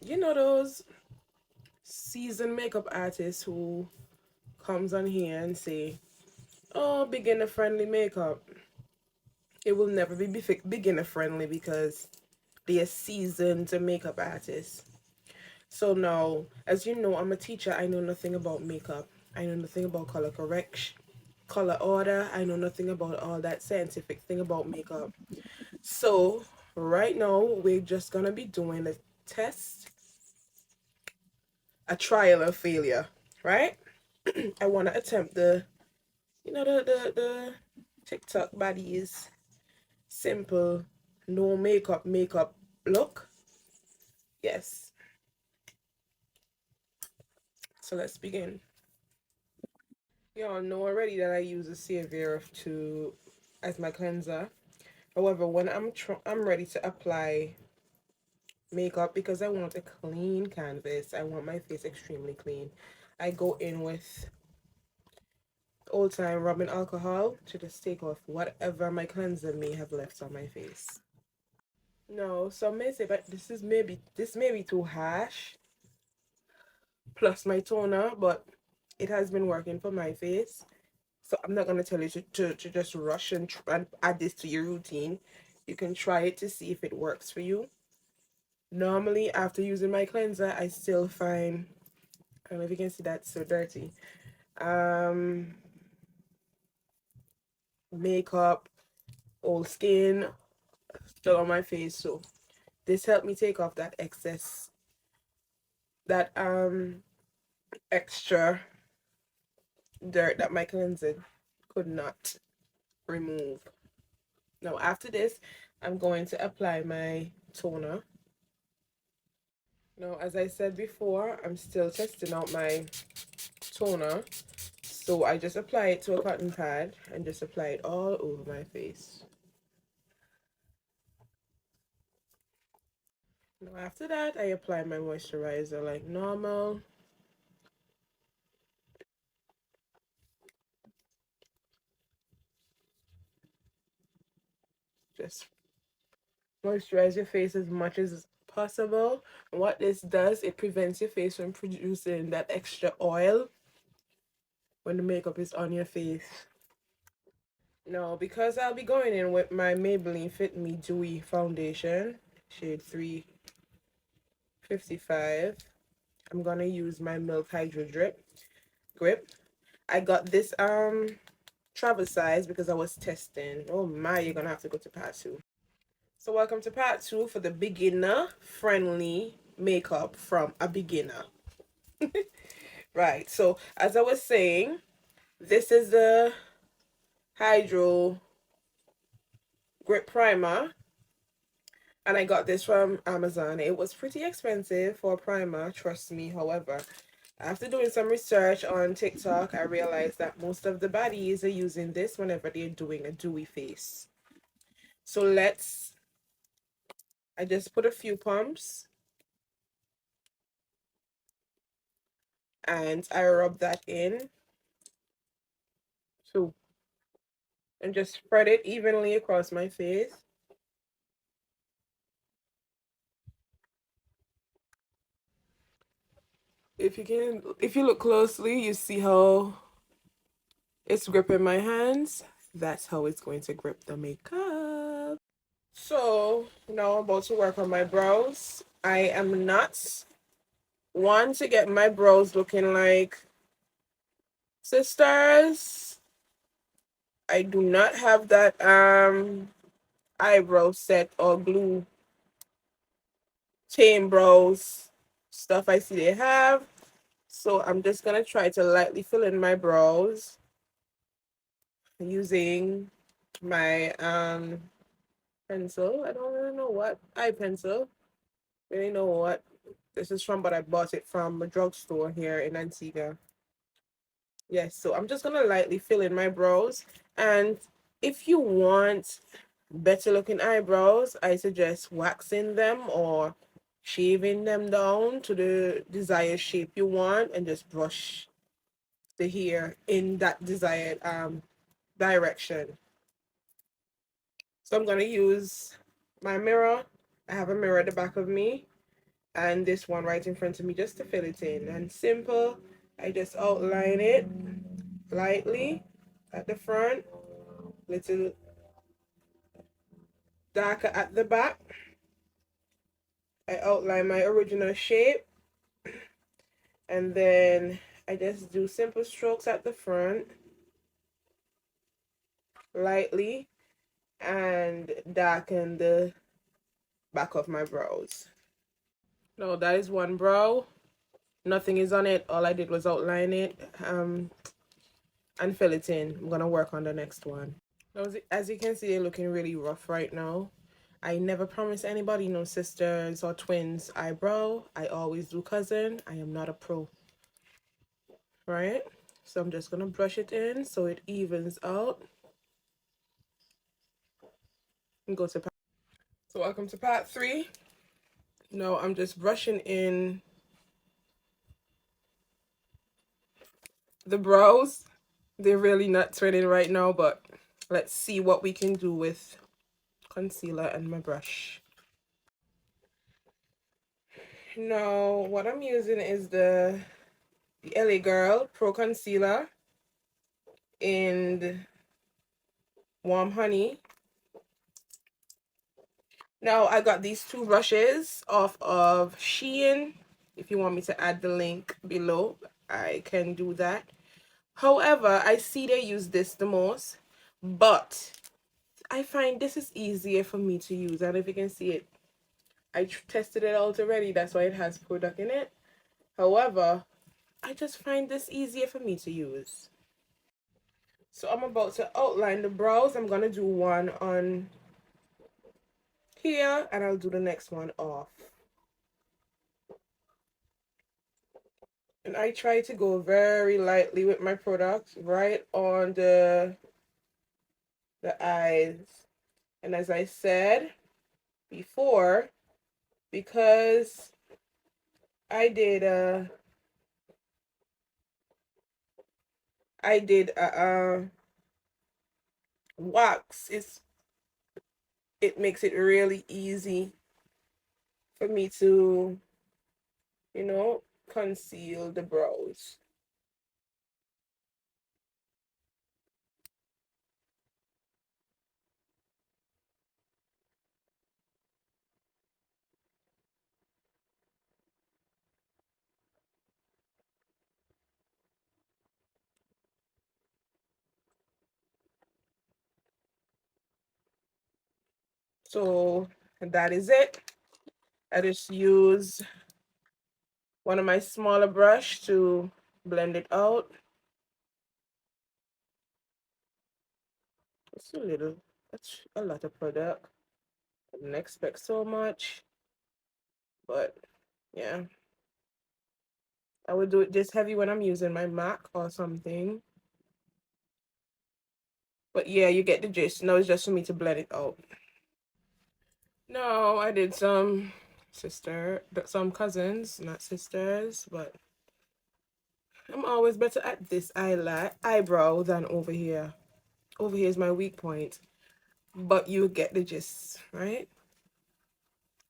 You know those seasoned makeup artists who comes on here and say, "Oh, beginner friendly makeup." It will never be beginner friendly because they are seasoned makeup artists. So now, as you know, I'm a teacher. I know nothing about makeup. I know nothing about color correction, color order. I know nothing about all that scientific thing about makeup. So right now, we're just gonna be doing a test, a trial of failure, right? I want to attempt the TikTok baddies simple no makeup look. Yes. So let's begin. Y'all know already that I use a Savior to as my cleanser. However, when I'm ready to apply makeup because I want a clean canvas. I want my face extremely clean. I go in with old time rubbing alcohol to just take off whatever my cleanser may have left on my face. No, some may say, but this may be too harsh. Plus my toner, but it has been working for my face. So I'm not gonna tell you to just rush and add this to your routine. You can try it to see if it works for you. Normally, after using my cleanser, I still find I don't know if you can see that so dirty. Um, Makeup, old skin still on my face. So this helped me take off that excess, that extra dirt that my cleanser could not remove. Now after this, I'm going to apply my toner. Now, as I said before, I'm still testing out my toner. So I just apply it to a cotton pad and just apply it all over my face. Now after that, I apply my moisturizer like normal. Just moisturize your face as much as possible. And what this does, it prevents your face from producing that extra oil when the makeup is on your face. Now, because I'll be going in with my Maybelline Fit Me Dewy Foundation, shade 355, I'm gonna use my Milk Hydro Grip. I got this travel size because I was testing. Oh my, you're gonna have to go to part two. So welcome to part two for the beginner friendly makeup from a beginner. Right. So as I was saying, this is the Hydro Grip Primer, and I got this from Amazon. It was pretty expensive for a primer, trust me. However, after doing some research on TikTok, I realized that most of the baddies are using this whenever they're doing a dewy face. So I just put a few pumps and I rub that in too and just spread it evenly across my face. If you look closely, you see how it's gripping my hands. That's how it's going to grip the makeup. So now I'm about to work on my brows. I am not one to get my brows looking like sisters. I do not have that eyebrow set or glue chain brows stuff I see they have. So I'm just gonna try to lightly fill in my brows using my pencil. I don't really know what eye pencil. Really know what this is from, but I bought it from a drugstore here in Antigua. Yes, so I'm just gonna lightly fill in my brows. And if you want better looking eyebrows, I suggest waxing them or shaving them down to the desired shape you want and just brush the hair in that desired direction. So I'm gonna use my mirror. I have a mirror at the back of me and this one right in front of me just to fill it in. And simple, I just outline it lightly at the front, little darker at the back. I outline my original shape, and then I just do simple strokes at the front, lightly, and darken the back of my brows. No, that is one brow. Nothing is on it. All I did was outline it and fill it in. I'm gonna work on the next one. As you can see, they're looking really rough right now. I never promise anybody no sisters or twins eyebrow. I always do cousin. I am not a pro. Right? So I'm just gonna brush it in so it evens out. And go to part. So welcome to part 3. No, I'm just brushing in the brows. They're really not turning right now, but let's see what we can do with concealer and my brush. Now, what I'm using is the LA Girl Pro Concealer in Warm Honey. Now, I got these 2 brushes off of Shein. If you want me to add the link below, I can do that. However, I see they use this the most, but I find this is easier for me to use. And if you can see it, I tested it out already. That's why it has product in it. However, I just find this easier for me to use. So I'm about to outline the brows. I'm going to do one on here and I'll do the next one off. And I try to go very lightly with my product right on the eyes. And as I said before, because I did wax, it makes it really easy for me to, you know, conceal the brows. So that is it. I just use one of my smaller brush to blend it out. It's a little, that's a lot of product. I didn't expect so much, but yeah. I would do it this heavy when I'm using my MAC or something. But yeah, you get the gist. Now it's just for me to blend it out. No, I did some cousins, not sisters, but I'm always better at this eyebrow than over here. Over here is my weak point. But you get the gist, right?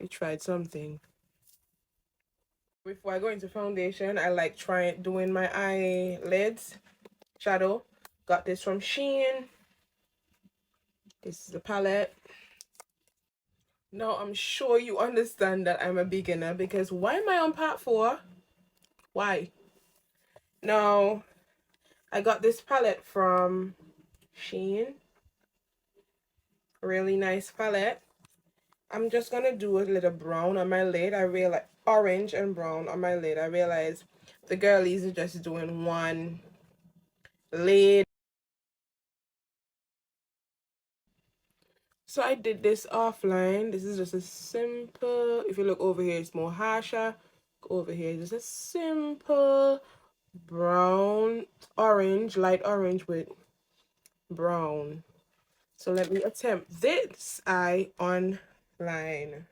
You tried something. Before I go into foundation, I like doing my eyelids shadow. Got this from Shein. This is the palette. Now I'm sure you understand that I'm a beginner because why am I on part 4? Why? Now, I got this palette from Shein. Really nice palette. I'm just gonna do a little brown on my lid. I realize orange and brown on my lid. I realize the girlies are just doing one lid. So I did this offline. This is just a simple, if you look over here, it's more harsher. Go over here, just a simple brown, orange, light orange with brown. So let me attempt this eye online.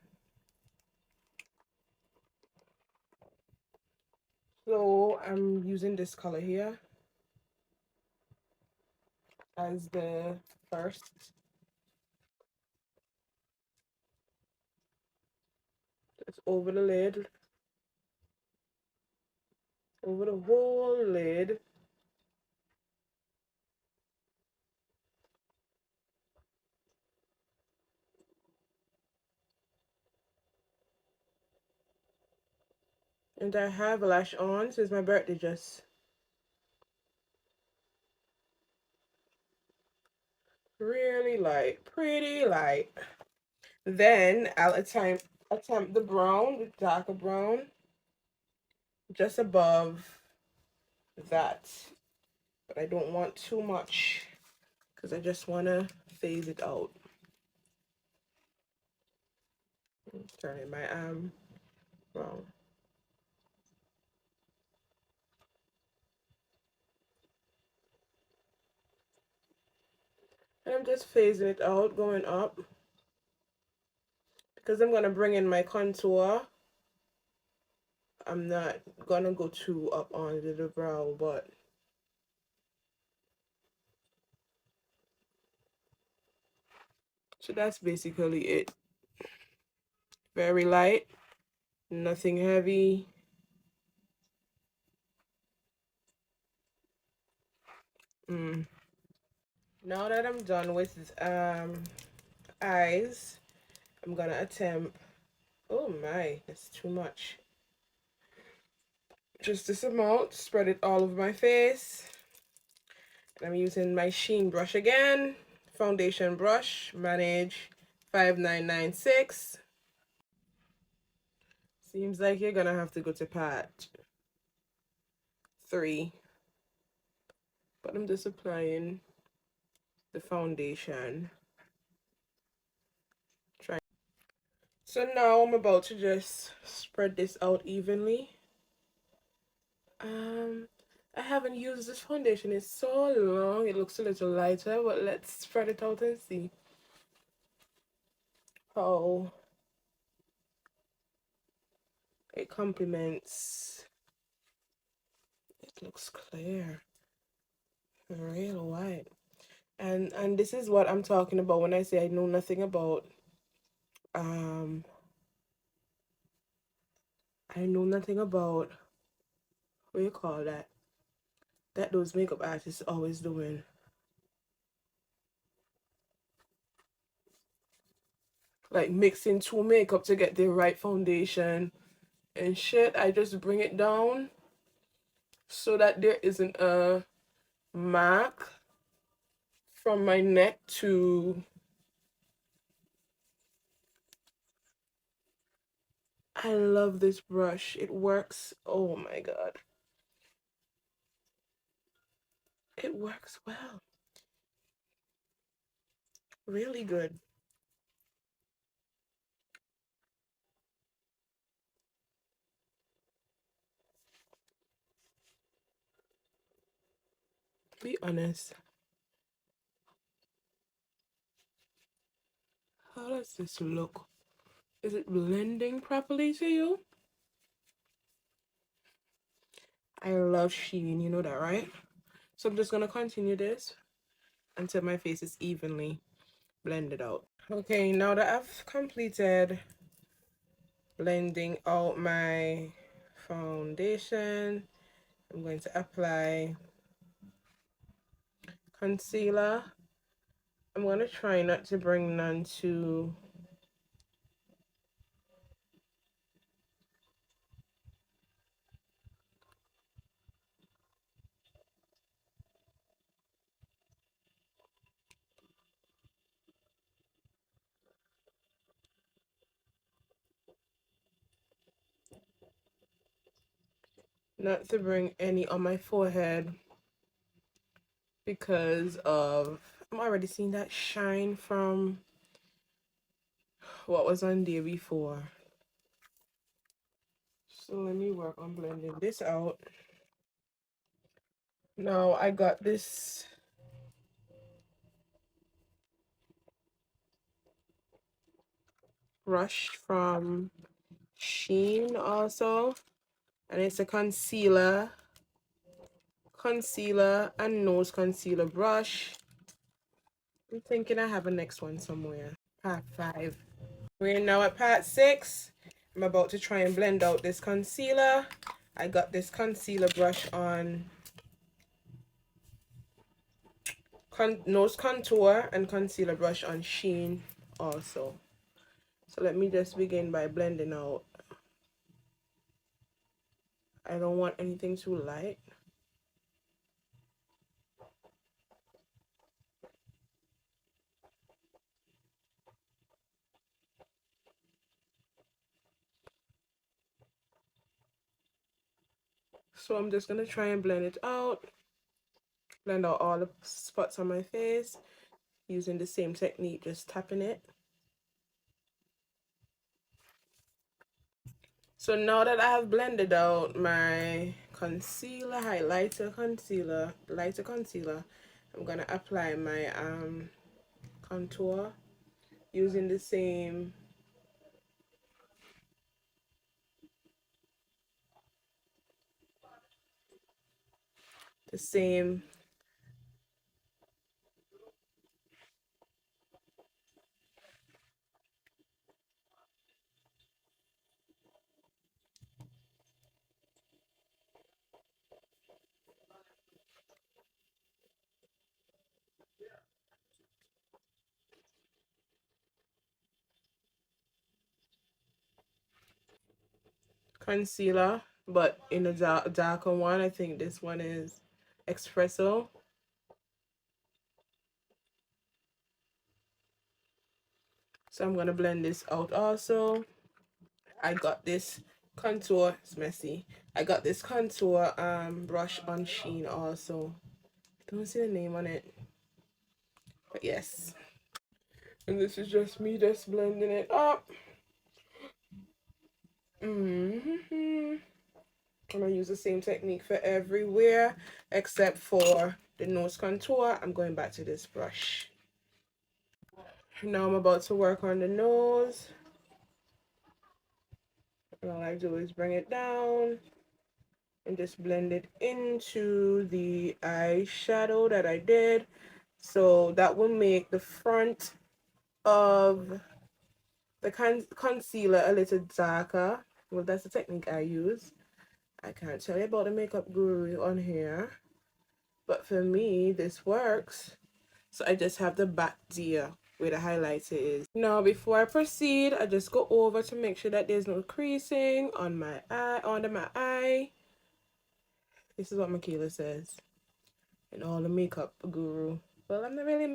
So I'm using this color here as the first. Just over the lid over the whole lid. And I have lash on since my birthday just really light, pretty light. Then I'll attempt the brown, the darker brown, just above that. But I don't want too much because I just want to phase it out. Turning my arm brown. And I'm just phasing it out, going up. Because I'm going to bring in my contour. I'm not going to go too up onto the brow, but so that's basically it. Very light, nothing heavy. Now that I'm done with eyes, I'm gonna attempt, oh my, that's too much. Just this amount, spread it all over my face. And I'm using my Sheen brush again, foundation brush, Manage 5996. Seems like you're gonna have to go to part 3. But I'm just applying the foundation. So now I'm about to just spread this out evenly. I haven't used this foundation in so long. It looks a little lighter, but let's spread it out and see how it complements. It looks clear, real white. And this is what I'm talking about when I say I know nothing about I know nothing about, what you call that, that those makeup artists always doing. Like mixing two makeup to get the right foundation and shit. I just bring it down so that there isn't a mark from my neck to, I love this brush. It works. Oh my god. It works well. Really good. Be honest. How does this look? Is it blending properly to you? I love Sheen, you know that, right? So I'm just gonna continue this until my face is evenly blended out. Okay, now that I've completed blending out my foundation, I'm going to apply concealer. I'm going to try not to bring none to bring any on my forehead because of, I'm already seeing that shine from what was on there before. So let me work on blending this out. Now I got this brush from Sheen also, and it's a concealer and nose concealer brush. I'm thinking I have a next one somewhere. Part 5. We're now at part 6. I'm about to try and blend out this concealer I got this concealer brush on nose contour and concealer brush on Shein also. So let me just begin by blending out. I don't want anything too light. So I'm just gonna try and blend it out. Blend out all the spots on my face using the same technique, just tapping it. So now that I have blended out my concealer, lighter concealer, I'm gonna apply my contour using the same the same concealer, but in a darker one. I think this one is espresso. So I'm gonna blend this out also. I got this contour, it's messy. I got this contour brush on Shein also. Don't see the name on it. But yes. And this is just me just blending it up. I'm gonna use the same technique for everywhere except for the nose contour. I'm going back to this brush. Now I'm about to work on the nose. And all I do is bring it down and just blend it into the eyeshadow that I did. So that will make the front of the concealer a little darker. Well, that's the technique I use. I can't tell you about the makeup guru on here, but for me, this works. So I just have the back there where the highlighter is. Now, before I proceed, I just go over to make sure that there's no creasing on my eye, under my eye. This is what Michaela says. And all the makeup guru. Well, I'm not really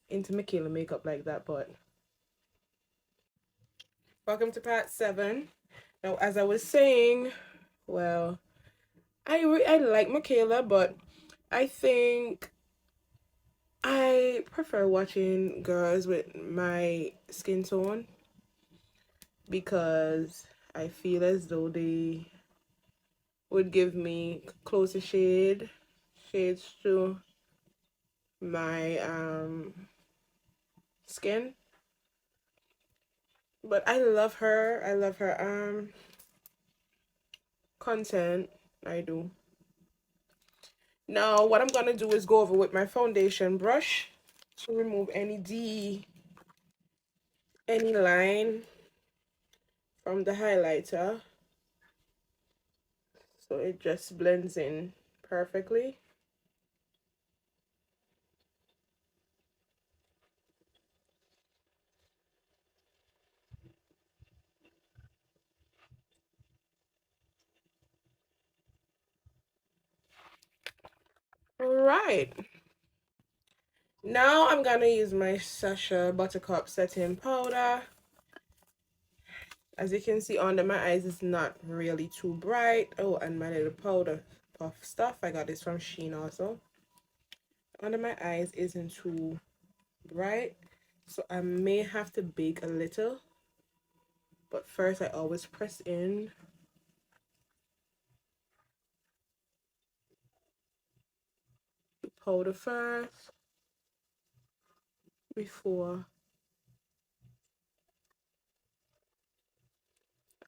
into Michaela makeup like that, but welcome to part 7. Now, as I was saying, well, I like Michaela, but I think I prefer watching girls with my skin tone because I feel as though they would give me closer shades to my skin. But I love her. I love her content. I do. Now what I'm gonna do is go over with my foundation brush to remove any line from the highlighter, so it just blends in perfectly. All right, now I'm gonna use my Sacha Buttercup setting powder. As you can see under my eyes, it's not really too bright. Oh, and my little powder puff stuff, I got this from Shein also. Under my eyes isn't too bright, so I may have to bake a little, but first I always press in the powder first before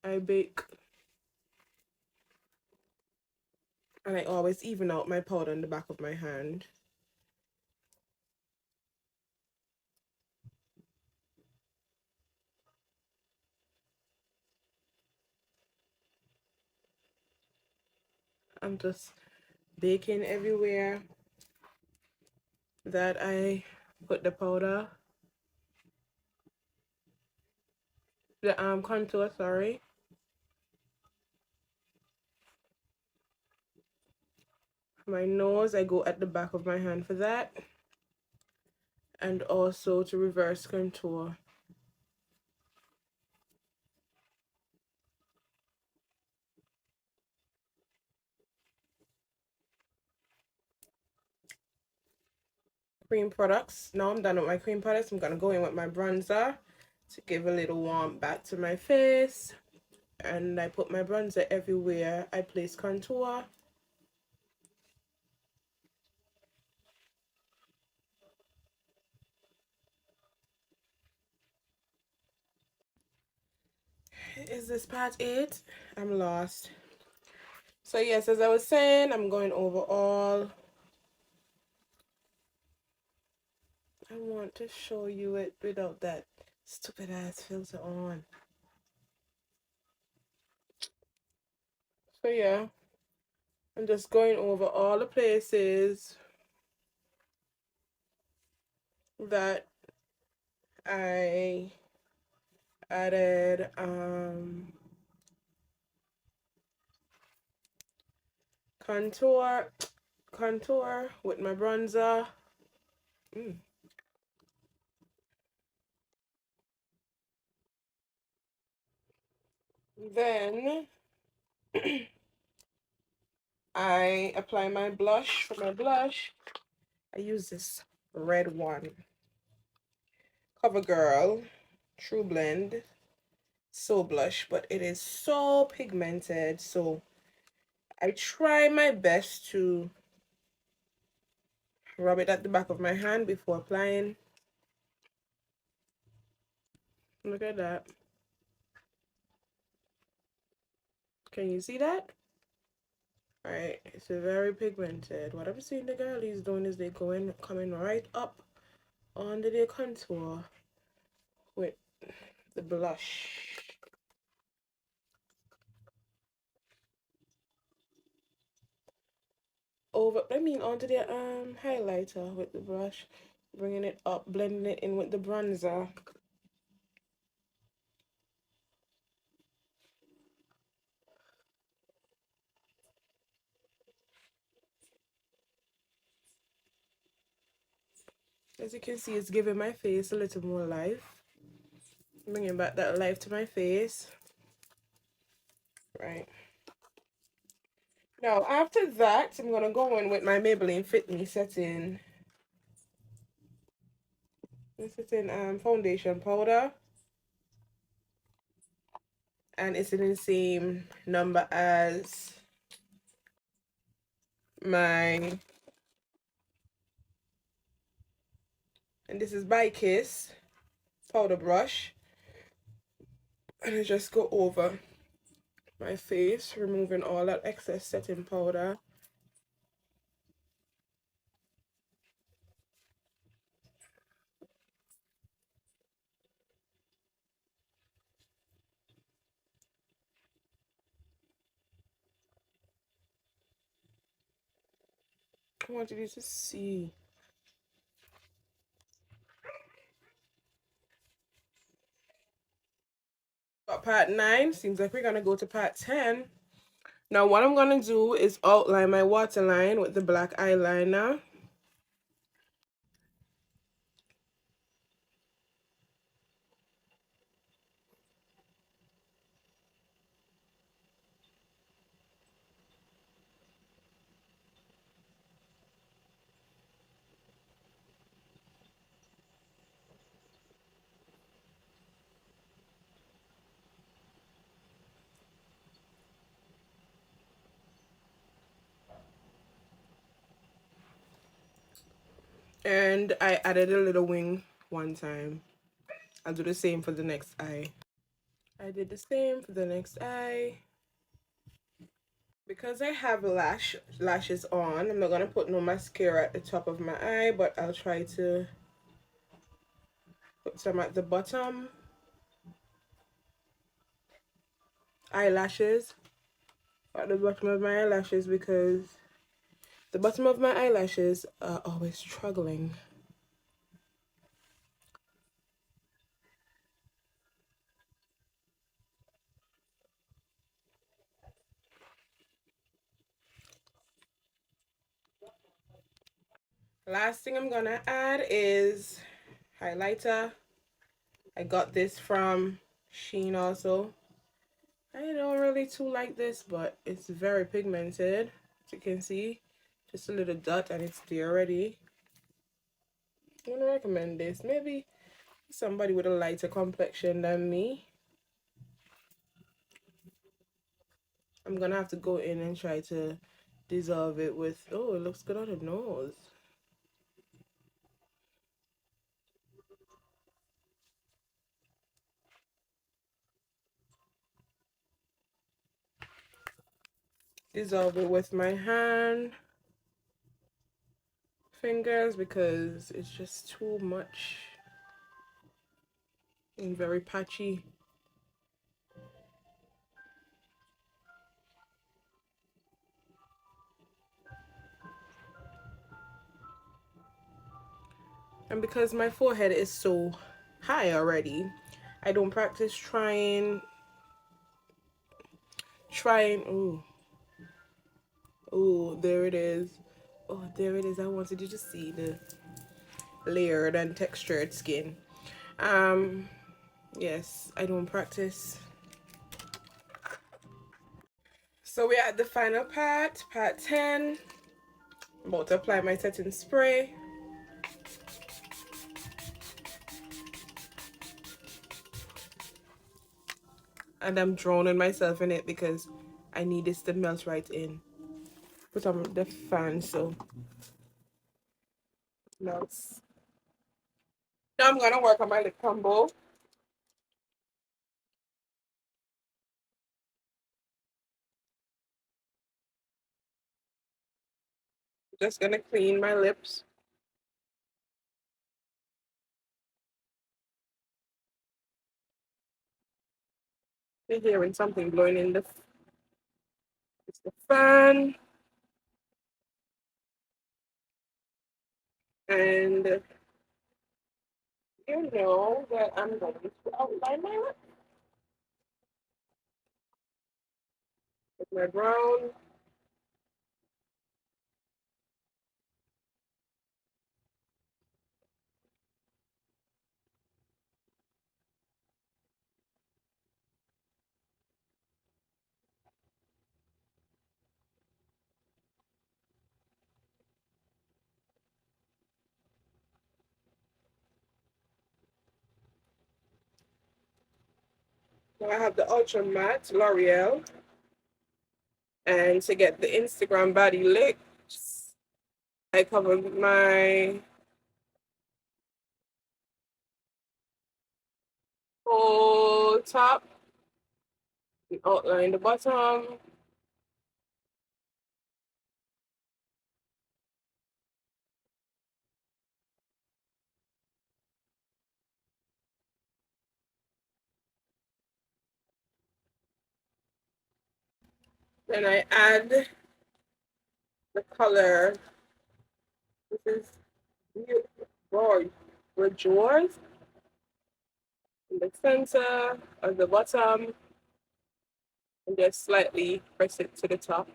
I bake, and I always even out my powder on the back of my hand. I'm just baking everywhere that I put the powder, the contour, sorry. My nose, I go at the back of my hand for that, and also to reverse contour. Cream products. Now I'm done with my cream products. I'm gonna go in with my bronzer to give a little warmth back to my face. And I put my bronzer everywhere I place contour. Is this part 8? I'm lost. So yes, as I was saying, I'm going over all. I want to show you it without that stupid ass filter on. So yeah, I'm just going over all the places that I added contour with my bronzer. Then I apply my blush. For my blush, I use this red one, CoverGirl True Blend So Blush, but it is so pigmented, so I try my best to rub it at the back of my hand before applying. Look at that. Can you see that? Alright, it's very pigmented. What I've seen the girlies doing is they coming right up under their contour with the blush. Onto the highlighter with the brush, bringing it up, blending it in with the bronzer. As you can see, it's giving my face a little more life, bringing back that life to my face. Right. Now, after that, I'm gonna go in with my Maybelline Fit Me setting. This is in foundation powder, and it's in the same number as my, and this is by Kiss powder brush, and I just go over my face, removing all that excess setting powder. I want you to see. Got part 9. Seems like we're gonna go to part 10. Now what I'm gonna do is outline my waterline with the black eyeliner. And I added a little wing one time. I'll do the same for the next eye. I did the same for the next eye. Because I have lashes on, I'm not gonna put no mascara at the top of my eye, but I'll try to put some at the bottom. Eyelashes. at the bottom of my eyelashes because the bottom of my eyelashes are always struggling. Last thing I'm gonna add is highlighter. I got this from Shein also. I don't really too like this, but it's very pigmented, as you can see. Just a little dot and it's there already. I'm gonna recommend this. Maybe somebody with a lighter complexion than me. I'm gonna have to go in and try to dissolve it with, oh, it looks good on the nose. Dissolve it with my hand, fingers, because it's just too much and very patchy. And because my forehead is so high already, I don't practice trying. Oh, there it is. Oh, there it is. I wanted you to see the layered and textured skin. Um, yes, I don't practice. So we're at the final part 10. I'm about to apply my setting spray. And I'm drowning myself in it because I need this to melt right in. Put on the fan so it melts. Now I'm gonna work on my lip combo. Just gonna clean my lips. You're hearing something blowing in the it's the fan. And you know that I'm going to outline my lips with my brown. So I have the Ultra Matte L'Oreal. And to get the Instagram body lips, I covered my whole top, outline the bottom. Then I add the color. This is Roy Rajors in the center of the bottom and just slightly press it to the top.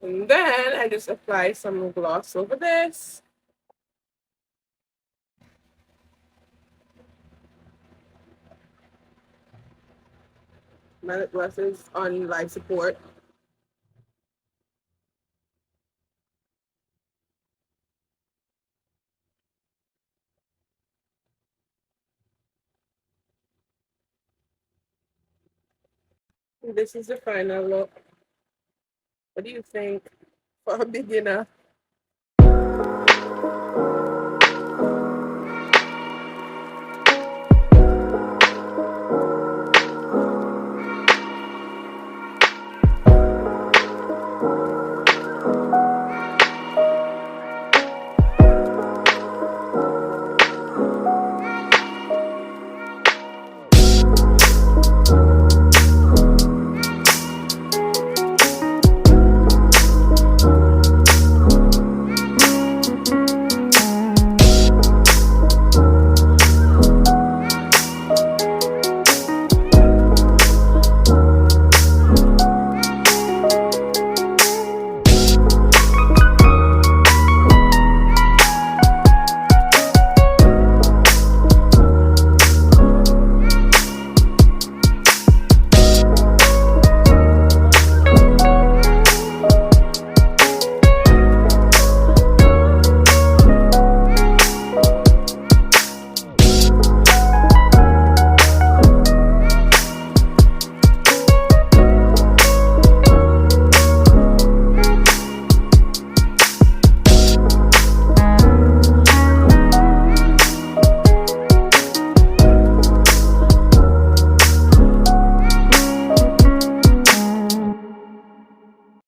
And then I just apply some gloss over this. My lip gloss is on life support. This is the final look. What do you think for a beginner?